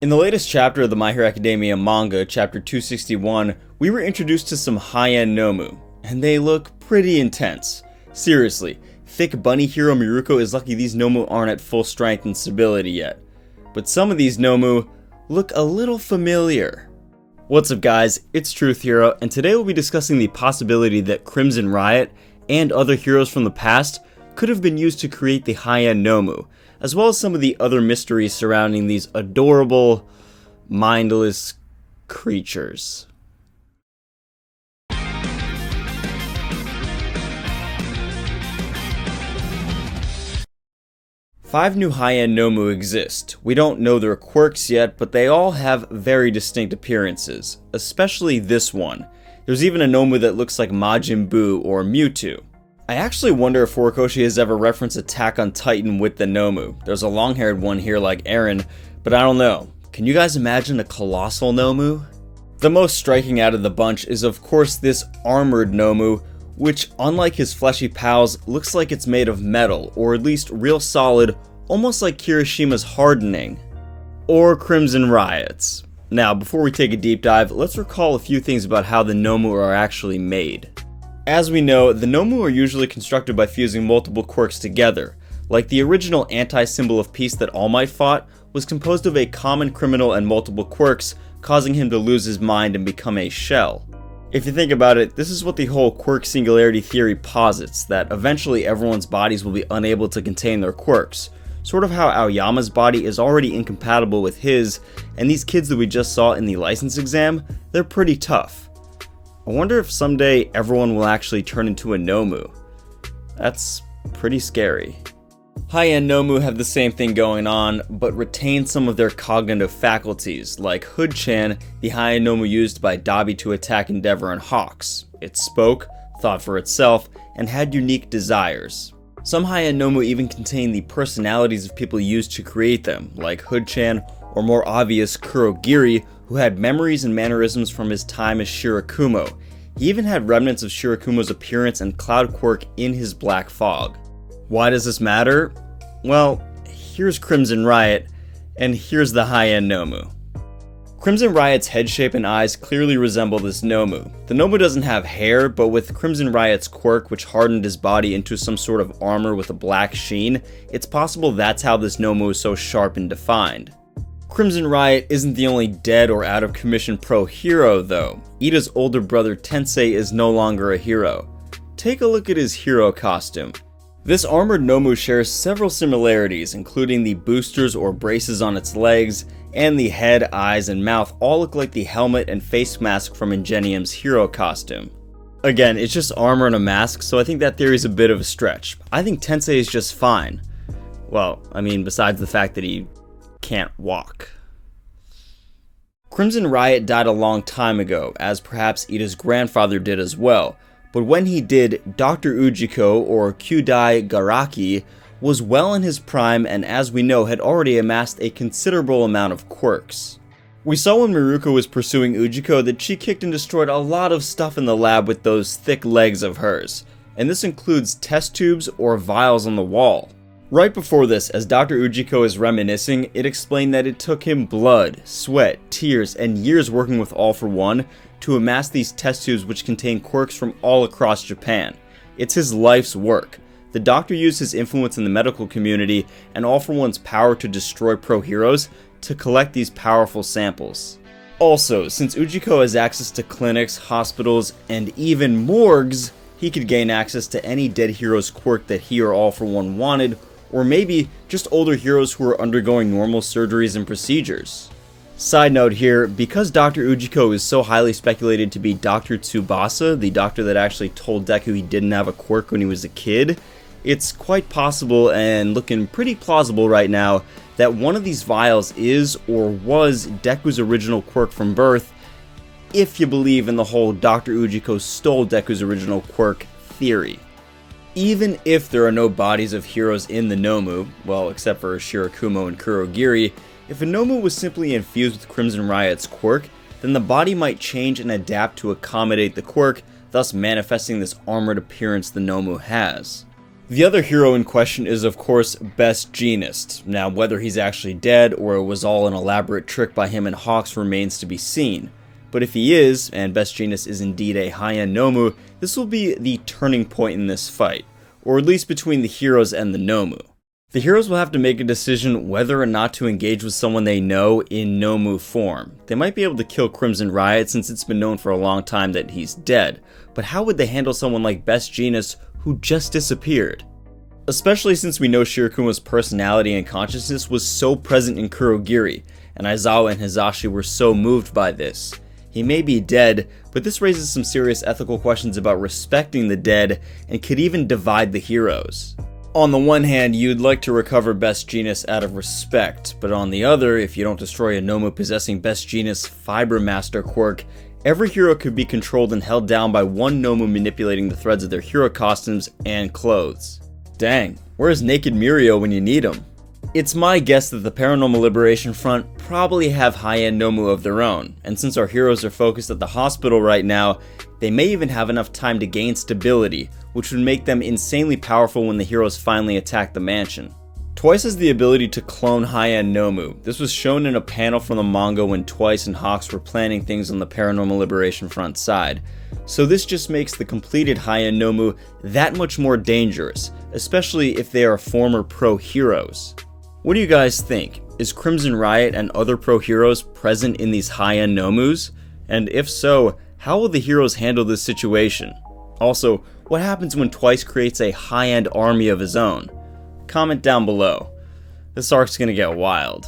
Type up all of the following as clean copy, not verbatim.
In the latest chapter of the My Hero Academia manga, chapter 261, we were introduced to some High End Nomu, and they look pretty intense. Seriously, thick bunny hero Mirko is lucky these Nomu aren't at full strength and stability yet. But some of these Nomu look a little familiar. What's up guys, it's Truth Hero, and today we'll be discussing the possibility that Crimson Riot and other heroes from the past could have been used to create the High End Nomu, as well as some of the other mysteries surrounding these adorable, mindless creatures. Five new high-end Nomu exist. We don't know their quirks yet, but they all have very distinct appearances, especially this one. There's even a Nomu that looks like Majin Buu or Mewtwo. I actually wonder if Horikoshi has ever referenced Attack on Titan with the Nomu. There's a long-haired one here like Eren, but I don't know. Can you guys imagine a colossal Nomu? The most striking out of the bunch is of course this armored Nomu, which unlike his fleshy pals looks like it's made of metal, or at least real solid, almost like Kirishima's hardening. Or Crimson Riot's. Now before we take a deep dive, let's recall a few things about how the Nomu are actually made. As we know, the Nomu are usually constructed by fusing multiple quirks together. Like the original anti-symbol of peace that All Might fought was composed of a common criminal and multiple quirks, causing him to lose his mind and become a shell. If you think about it, this is what the whole quirk singularity theory posits, that eventually everyone's bodies will be unable to contain their quirks. Sort of how Aoyama's body is already incompatible with his, and these kids that we just saw in the license exam, they're pretty tough. I wonder if someday everyone will actually turn into a Nomu. That's pretty scary. High-end Nomu have the same thing going on, but retain some of their cognitive faculties, like Hood-chan, the high-end Nomu used by Dabi to attack Endeavor and Hawks. It spoke, thought for itself, and had unique desires. Some high-end Nomu even contain the personalities of people used to create them, like Hood-chan, or more obvious Kurogiri, who had memories and mannerisms from his time as Shirakumo. He even had remnants of Shirakumo's appearance and cloud quirk in his black fog. Why does this matter? Well, here's Crimson Riot, and here's the high-end Nomu. Crimson Riot's head shape and eyes clearly resemble this Nomu. The Nomu doesn't have hair, but with Crimson Riot's quirk, which hardened his body into some sort of armor with a black sheen, it's possible that's how this Nomu is so sharp and defined. Crimson Riot isn't the only dead or out of commission pro hero though. Ida's older brother Tensei is no longer a hero. Take a look at his hero costume. This armored Nomu shares several similarities, including the boosters or braces on its legs, and the head, eyes, and mouth all look like the helmet and face mask from Ingenium's hero costume. Again, it's just armor and a mask, so I think that theory is a bit of a stretch. I think Tensei is just fine. Well, I mean, besides the fact that he can't walk. Crimson Riot died a long time ago, as perhaps Ida's grandfather did as well, but when he did, Dr. Ujiko, or Kyudai Garaki, was well in his prime and as we know had already amassed a considerable amount of quirks. We saw when Mirko was pursuing Ujiko that she kicked and destroyed a lot of stuff in the lab with those thick legs of hers, and this includes test tubes or vials on the wall. Right before this, as Dr. Ujiko is reminiscing, it explained that it took him blood, sweat, tears, and years working with All for One to amass these test tubes which contain quirks from all across Japan. It's his life's work. The doctor used his influence in the medical community and All for One's power to destroy pro-heroes to collect these powerful samples. Also, since Ujiko has access to clinics, hospitals, and even morgues, he could gain access to any dead hero's quirk that he or All for One wanted, or maybe just older heroes who are undergoing normal surgeries and procedures. Side note here, because Dr. Ujiko is so highly speculated to be Dr. Tsubasa, the doctor that actually told Deku he didn't have a quirk when he was a kid, it's quite possible and looking pretty plausible right now that one of these vials is or was Deku's original quirk from birth, if you believe in the whole Dr. Ujiko stole Deku's original quirk theory. Even if there are no bodies of heroes in the Nomu, well except for Shirakumo and Kurogiri, if a Nomu was simply infused with Crimson Riot's quirk, then the body might change and adapt to accommodate the quirk, thus manifesting this armored appearance the Nomu has. The other hero in question is of course Best Jeanist. Now whether he's actually dead or it was all an elaborate trick by him and Hawks remains to be seen. But if he is, and Best Genus is indeed a High End Nomu, this will be the turning point in this fight, or at least between the heroes and the Nomu. The heroes will have to make a decision whether or not to engage with someone they know in Nomu form. They might be able to kill Crimson Riot since it's been known for a long time that he's dead, but how would they handle someone like Best Genus who just disappeared? Especially since we know Shirakuma's personality and consciousness was so present in Kurogiri, and Aizawa and Hizashi were so moved by this. He may be dead, but this raises some serious ethical questions about respecting the dead and could even divide the heroes. On the one hand, you'd like to recover Best Genus out of respect, but on the other, if you don't destroy a Nomu possessing Best Genus Fiber Master quirk, every hero could be controlled and held down by one Nomu manipulating the threads of their hero costumes and clothes. Dang, where's Naked Mirko when you need him? It's my guess that the Paranormal Liberation Front probably have high-end Nomu of their own, and since our heroes are focused at the hospital right now, they may even have enough time to gain stability, which would make them insanely powerful when the heroes finally attack the mansion. Twice has the ability to clone high-end Nomu. This was shown in a panel from the manga when Twice and Hawks were planning things on the Paranormal Liberation Front side. So this just makes the completed high-end Nomu that much more dangerous, especially if they are former pro heroes. What do you guys think? Is Crimson Riot and other pro heroes present in these high-end Nomus? And if so, how will the heroes handle this situation? Also, what happens when Twice creates a high-end army of his own? Comment down below. This arc's gonna get wild.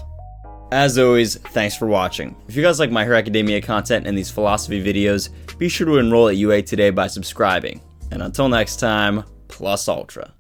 As always, thanks for watching. If you guys like My Hero Academia content and these philosophy videos, be sure to enroll at UA today by subscribing. And until next time, plus ultra.